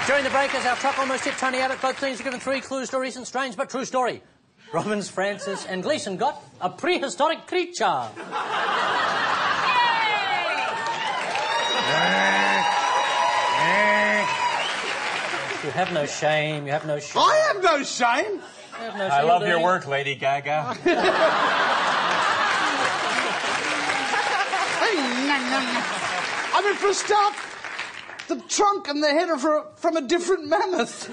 During the break, as our truck almost hit Tony Abbott, both teams were given 3 clues to a recent strange but true story. Robbins, Francis and Gleason got a prehistoric creature. You have no shame, you have no shame. I have no shame. I love your work, Lady Gaga. I mean, for a start, the trunk and the head are from a different mammoth.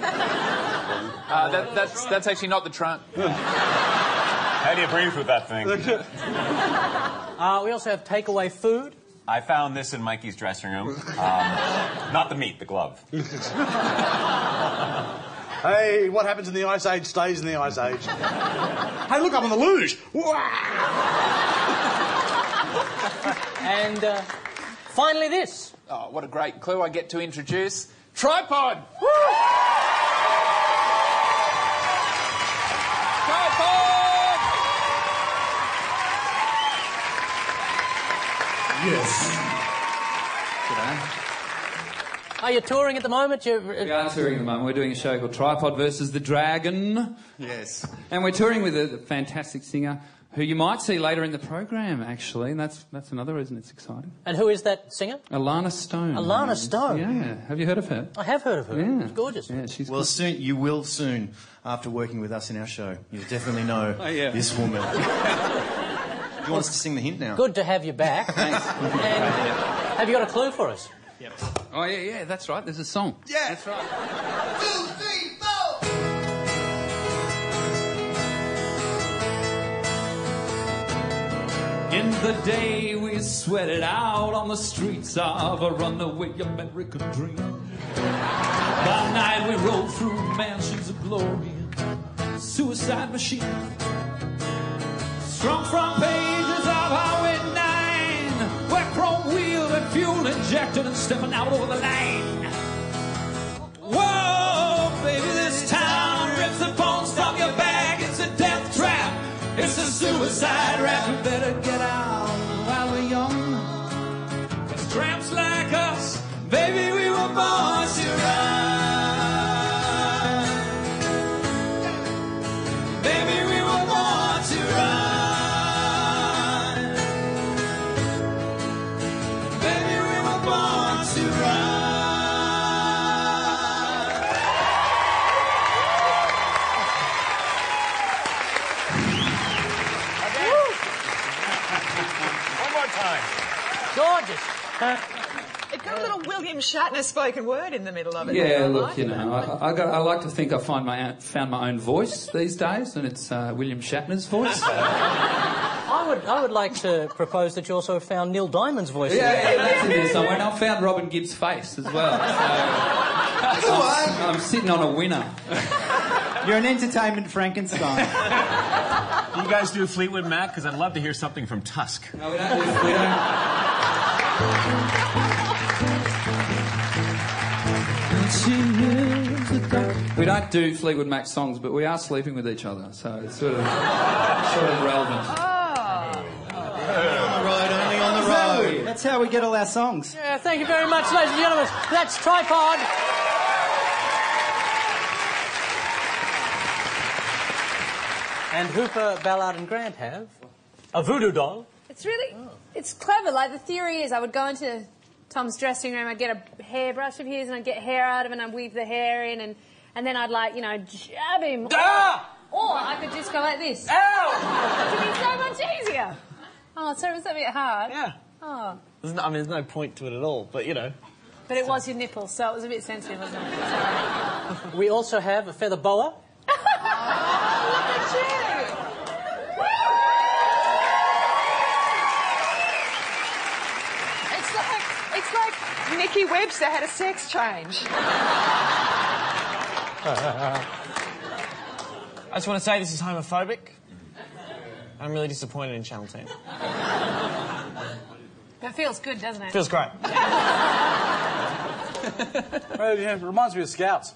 That's actually not the trunk. How do you breathe with that thing? We also have takeaway food. I found this in Mikey's dressing room. Not the meat, the glove. Hey, what happens in the Ice Age stays in the Ice Age. Hey, look, I'm on the luge. And finally this. Oh, what a great clue. I get to introduce tripod. Woo! Tripod! Yes. Are you touring at the moment? We are touring at the moment. We're doing a show called Tripod versus the Dragon. Yes. And we're touring with a fantastic singer who you might see later in the program, actually, and that's another reason it's exciting. And who is that singer? Alana Stone. Alana Stone? Yeah. Have you heard of her? I have heard of her. Yeah. She's gorgeous. Yeah, she's Well, soon you will soon, after working with us in our show. You'll definitely know this woman. Do you want us to sing the hint now? Good to have you back. Thanks. And have you got a clue for us? Yep. Oh, yeah, that's right. There's a song. Yeah. That's right. 2, 3, 4. In the day we sweated out on the streets of a runaway American dream. By night we rode through mansions of glory, suicide machine. Strung from pages of Highway 9, where chrome wheeled and fuel injected and stepping out over the line. Whoa, baby, this town rips the bones from your back. It's a death trap. It's a suicide rap. You better get out while we're young. 'Cause tramps like us, baby, we were born to run. Baby, we were born to run. Baby, we were born to run. Gorgeous. It got a little William Shatner spoken word in the middle of it. Yeah, look, you know, I like to think I found my own voice these days, and it's William Shatner's voice. I would like to propose that you also found Neil Diamond's voice. Yeah, that's in there somewhere. And I found Robin Gibbs' face as well. So I'm sitting on a winner. You're an entertainment Frankenstein. Do you guys do Fleetwood Mac? Because I'd love to hear something from Tusk. No, we don't do Fleetwood. We don't do Fleetwood Mac songs, but we are sleeping with each other, so it's sort of relevant. On the road, only on the road. That's how we get all our songs. Yeah, thank you very much, ladies and gentlemen. That's Tripod. And Hooper, Ballard and Grant have a voodoo doll. It's really, it's clever. Like, the theory is I would go into Tom's dressing room, I'd get a hairbrush of his and I'd get hair out of it and I'd weave the hair in and then I'd, like, you know, jab him. Ah! Or I could just go like this. Ow! It would be so much easier. Oh, sorry, was that a bit hard? Yeah. Oh. There's no point to it at all, but, you know. But it was your nipples, so it was a bit sensitive, wasn't it? Sorry. We also have a feather boa. Oh, look at you! It's like Nikki Webster had a sex change. I just want to say this is homophobic. I'm really disappointed in Channel 10. That feels good, doesn't it? Feels great. Well, yeah, it reminds me of Scouts.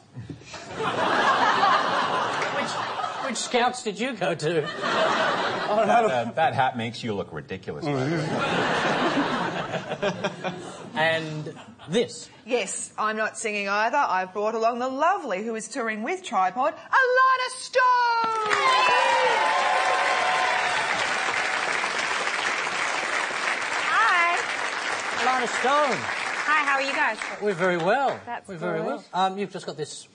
Which Scouts did you go to? That hat makes you look ridiculous. And this. Yes, I'm not singing either. I've brought along the lovely who is touring with Tripod, Alana Stone! Hi. Alana Stone. Hi, how are you guys? We're very well. That's We're very good. well. You've just got this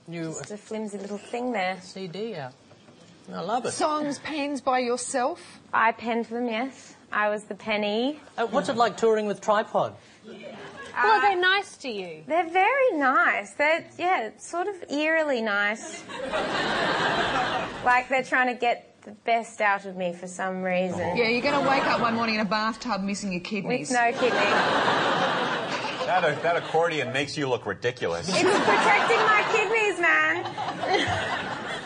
new Just a flimsy little thing there. CD out. I love it. Songs penned by yourself? I penned them, yes. I was the penny. What's it like touring with Tripod? Well, are they nice to you? They're very nice. They're, sort of eerily nice. Like they're trying to get the best out of me for some reason. Yeah, you're going to wake up one morning in a bathtub missing your kidneys. With no kidneys. That accordion makes you look ridiculous. It's protecting my kidneys, man.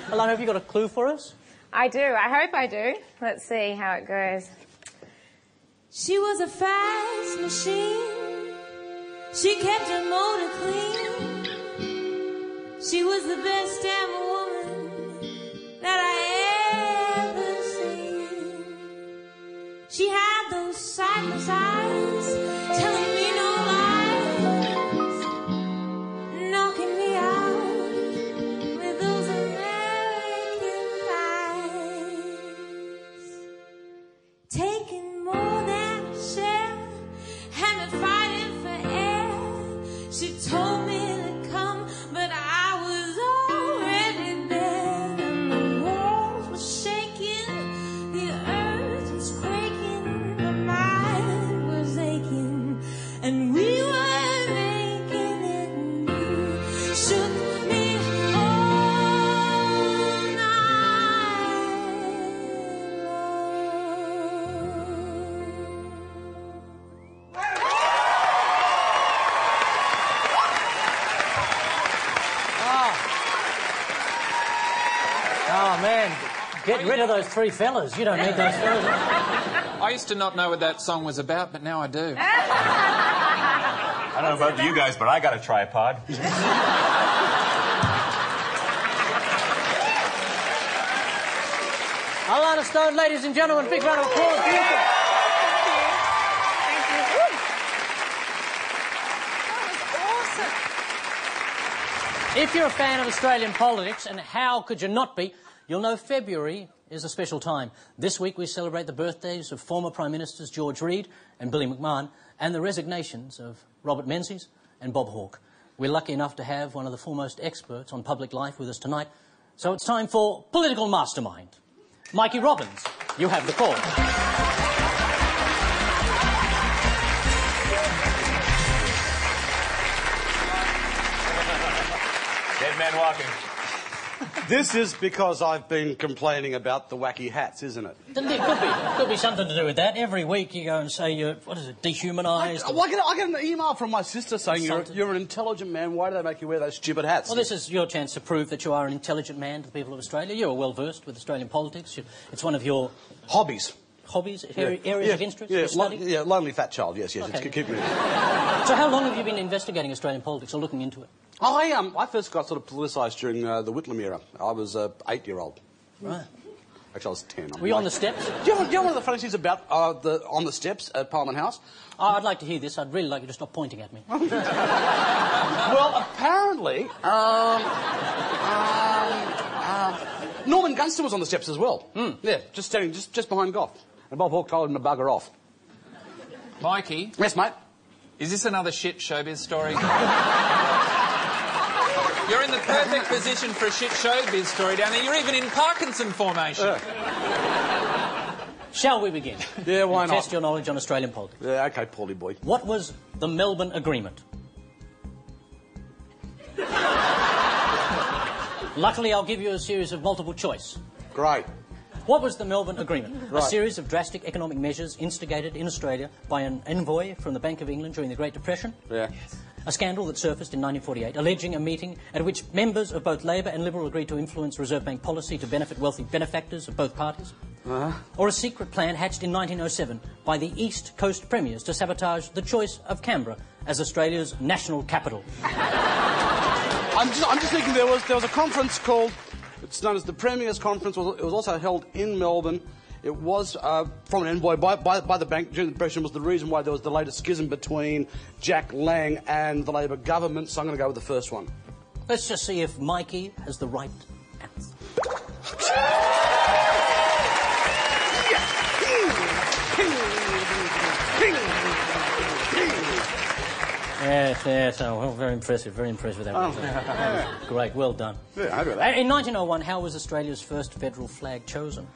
Alana, have you got a clue for us? I do. I hope I do. Let's see how it goes. She was a fast machine. She kept her motor clean. She was the best damn woman that I ever seen. She had those sightless eyes telling me no lies, knocking me out with those American pies, taking more than a share and fighting for air. She told me to come, but I was already there. And the walls were shaking, the earth was quaking, my mind was aching, and we were making it. And you shook me all night Oh, man. Get rid of those three fellas. You don't need those fellas. I used to not know what that song was about, but now I do. I don't know about you guys, but I got a tripod. Alana Stone, ladies and gentlemen, big round of applause. Beautiful. If you're a fan of Australian politics, and how could you not be, you'll know February is a special time. This week we celebrate the birthdays of former Prime Ministers George Reid and Billy McMahon, and the resignations of Robert Menzies and Bob Hawke. We're lucky enough to have one of the foremost experts on public life with us tonight, so it's time for Political Mastermind. Mikey Robbins, you have the call. Dead man walking. This is because I've been complaining about the wacky hats, isn't it? Could be something to do with that. Every week you go and say you're, dehumanised. I get an email from my sister saying you're an intelligent man. Why do they make you wear those stupid hats? Well, this is your chance to prove that you are an intelligent man to the people of Australia. You're well-versed with Australian politics. It's one of your... hobbies. Hobbies? Areas of interest? Yeah, study? lonely fat child, yes. Okay. It's keep me... So how long have you been investigating Australian politics or looking into it? I first got sort of politicised during the Whitlam era. I was an 8-year-old. Right. Actually, I was 10. Were you on the steps? Do you know one of the funny things about on the steps at Parliament House? I'd like to hear this. I'd really like you to stop pointing at me. Well, apparently, Norman Gunston was on the steps as well. Yeah, just standing just behind Gough. And Bob Hawke told him to bugger off. Mikey? Yes, mate? Is this another shit showbiz story? You're in the perfect position for a shit showbiz story down there. You're even in Parkinson formation. Shall we begin? Yeah, why not? Test your knowledge on Australian politics. Yeah, OK, Paulie boy. What was the Melbourne Agreement? Luckily, I'll give you a series of multiple choice. Great. What was the Melbourne Agreement? Right. A series of drastic economic measures instigated in Australia by an envoy from the Bank of England during the Great Depression. Yeah. A scandal that surfaced in 1948, alleging a meeting at which members of both Labor and Liberal agreed to influence Reserve Bank policy to benefit wealthy benefactors of both parties. Or a secret plan hatched in 1907 by the East Coast Premiers to sabotage the choice of Canberra as Australia's national capital. I'm just thinking there was a conference called, it's known as the Premiers' Conference. It was also held in Melbourne, It was from an envoy by the bank during the Depression was the reason why there was the latest schism between Jack Lang and the Labor government, so I'm going to go with the first one. Let's just see if Mikey has the right answer. Yes. Oh, well, very impressive with that. Oh. Great, well done. Yeah, I do that. In 1901, how was Australia's first federal flag chosen?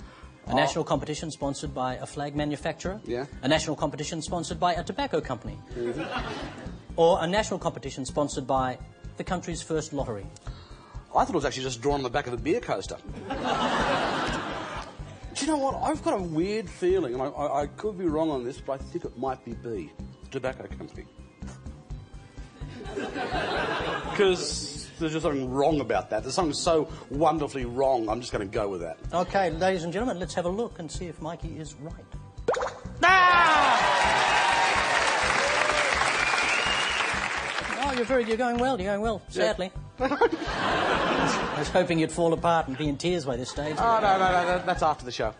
A national competition sponsored by a flag manufacturer? Yeah. A national competition sponsored by a tobacco company? Or a national competition sponsored by the country's first lottery? I thought it was actually just drawn on the back of a beer coaster. Do you know what? I've got a weird feeling, and I could be wrong on this, but I think it might be B, the tobacco company. Because there's just something wrong about that. There's something so wonderfully wrong, I'm just going to go with that. OK, ladies and gentlemen, let's have a look and see if Mikey is right. Oh, you're going well, sadly. I was hoping you'd fall apart and be in tears by this stage. Oh, no, that's after the show.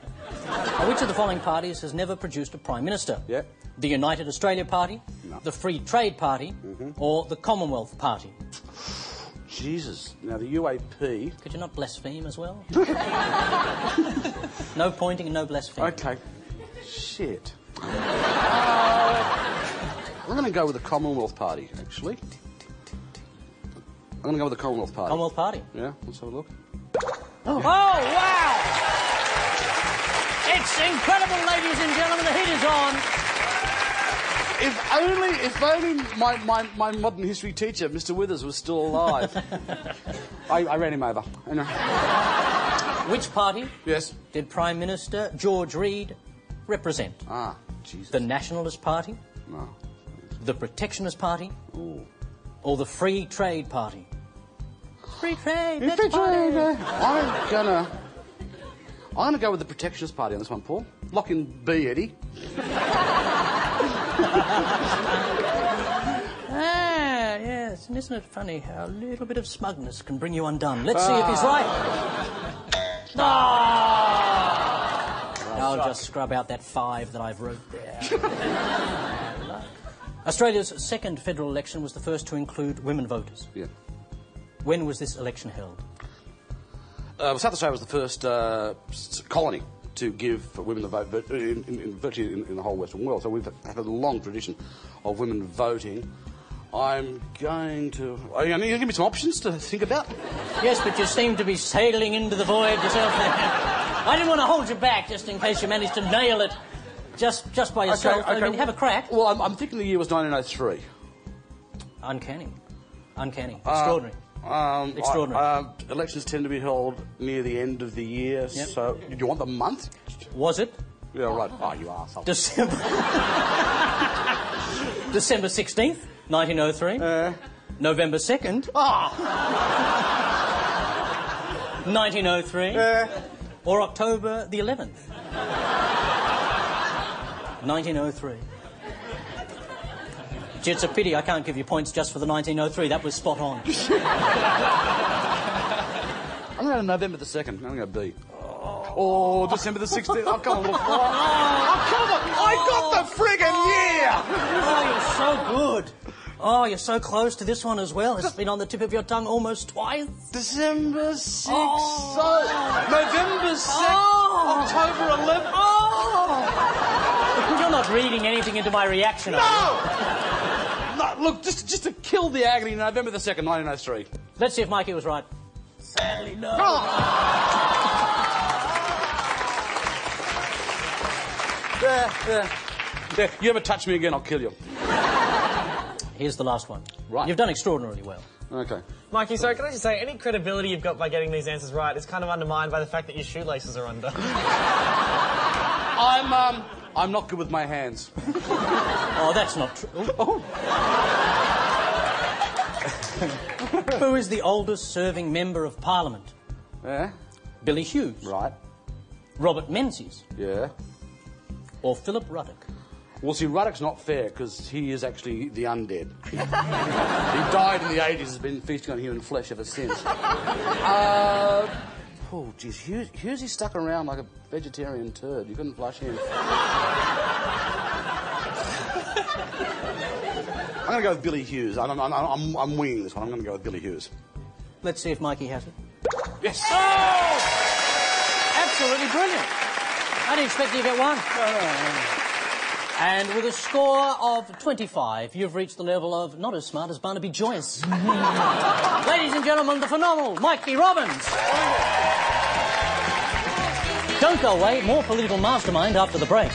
Which of the following parties has never produced a Prime Minister? Yeah. The United Australia Party, No. the Free Trade Party, or the Commonwealth Party? Jesus. Now, the UAP... Could you not blaspheme as well? No pointing and no blaspheming. OK. Shit. I'm going to go with the Commonwealth Party, actually. I'm going to go with the Commonwealth Party. Commonwealth Party? Yeah, let's have a look. Oh, wow! It's incredible, ladies and gentlemen. The heat is on. If only my modern history teacher, Mr. Withers, was still alive. I ran him over. Which party? Yes. Did Prime Minister George Reid represent? Ah, Jesus. The Nationalist Party? No. The Protectionist Party? Ooh. Or the Free Trade Party? Free trade, let's Free party. trade. I'm gonna go with the Protectionist Party on this one, Paul. Lock in B, Eddie. Yes, and isn't it funny how a little bit of smugness can bring you undone? Let's see if he's right. I'll just scrub out that 5 that I've wrote there. Australia's second federal election was the first to include women voters. Yeah. When was this election held? South Australia was the first colony to give women the vote virtually in the whole Western world. So we've had a long tradition of women voting. I'm going to... Are you going to give me some options to think about? Yes, but you seem to be sailing into the void yourself. I didn't want to hold you back just in case you managed to nail it just by yourself. Okay. I mean, have a crack. Well, I'm thinking the year was 1903. Uncanny. Extraordinary. Extraordinary. Elections tend to be held near the end of the year, so... Do you want the month? Was it? Yeah, right. Oh, you arsehole. December 16th, 1903. November 2nd. 1903. Or October the 11th. 1903. Gee, it's a pity I can't give you points just for the 1903. That was spot on. I'm going to November the 2nd. I'm going to go B. Oh, December the 16th. Oh, come on, look. Oh, come on. I got the friggin' year! Oh, you're so good. Oh, you're so close to this one as well. It's been on the tip of your tongue almost twice. December 6th. November 2nd. October 11th. You're not reading anything into my reaction, are you? No, look, just to kill the agony, November the 2nd, 1903. Let's see if Mikey was right. Sadly, no. There. You ever touch me again, I'll kill you. Here's the last one. Right. You've done extraordinarily well. Okay. Mikey, sorry, can I just say, any credibility you've got by getting these answers right is kind of undermined by the fact that your shoelaces are undone. I'm not good with my hands. Oh, that's not true. Who is the oldest serving member of Parliament? Yeah? Billy Hughes. Right. Robert Menzies. Yeah. Or Philip Ruddock. Well, see, Ruddock's not fair, because he is actually the undead. He died in the 80s, has been feasting on human flesh ever since. Oh, geez, Hughes stuck around like a vegetarian turd. You couldn't flush him. I'm going to go with Billy Hughes. I'm winging this one. I'm going to go with Billy Hughes. Let's see if Mikey has it. Yes. Oh! Absolutely brilliant. I didn't expect you to get one. And with a score of 25, you've reached the level of not as smart as Barnaby Joyce. Ladies and gentlemen, the phenomenal Mikey Robbins. Don't go away. More political mastermind after the break.